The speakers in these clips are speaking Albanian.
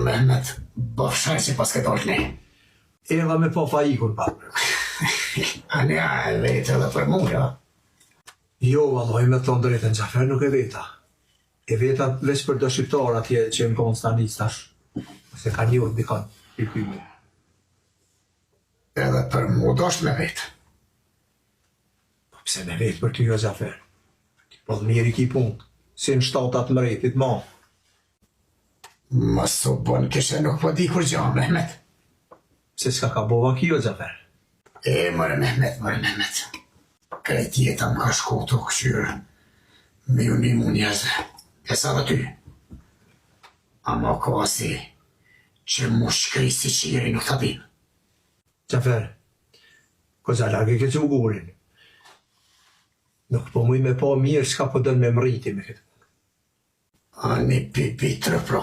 Mehmet, bofshaj që pas këtë orkni. Edhe me po fa ikun pa. Anja e vetë edhe për mu, ja? Jo, valloj, me thonë drejtën, Xhafer nuk e veta. E veta veç për do shqiptar atje që në konë stanistash. Se ka njohë dikon, i pyme. Edhe për mu dosht me vetë. Pse me vetë për ty, jo, Xhafer? Po dhe mirë i ki punë, si në shtatat mretit ma. Mos u bon kishe nuk po di kur gjo, Mehmet. Se s'ka ka bova kjo, Xhafer. Mëre Mehmet. Krejt jeta më ka shku të këqyrë. Me ju një mu njerëzve. E sa dhe ty. Ama ko asi që mu shkri si qiri nuk të din. Xhafer, ko zalage ke që u gurin. Nuk po muj me po mirë s'ka po dënë me mriti me këtë. Ani pipi trëpro.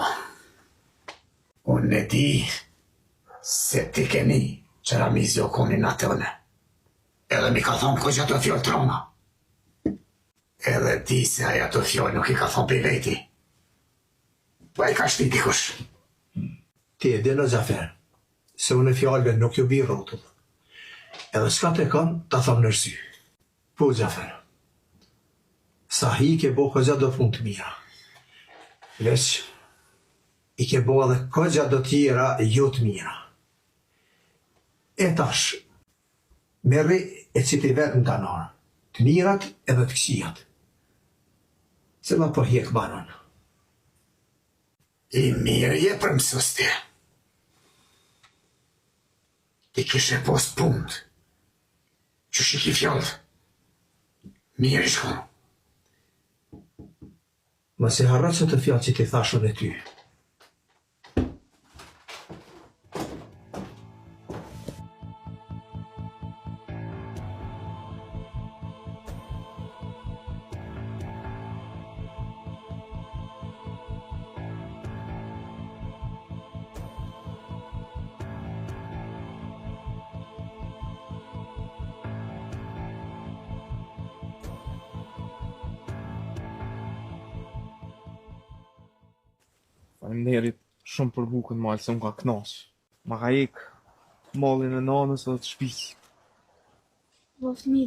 Unë e di se ti keni që ramizi o koni në atëne. Edhe mi ka thonë ko që ato fjoll trona. Edhe di se aja të fjoll nuk i ka thonë për veti. Po e ka shti dikush. Ti e di në Xhafer, se unë e fjallëve nuk ju bi rotull. Edhe s'ka të kanë, ta thamë nërsy. Po, Xhafer, sa hi ke bo këgja do fund të mira. Veç, i ke bo edhe këgja do tjera jo të mira. E tash, merri e citi vetë në kanarë, të mirat edhe të kësijat. Se ma po hjek banon. I mirë je për mësus ti. Ti kishe post punt. Që shiki fjollë. Mirë i shkon. Ma se harrat që të fjallë që ti thashun e ty. Faleminderit shumë për bukën malë se më ka knaqë. Ma ka ik mallin e nanës dhe të shpisë. Po fëmi,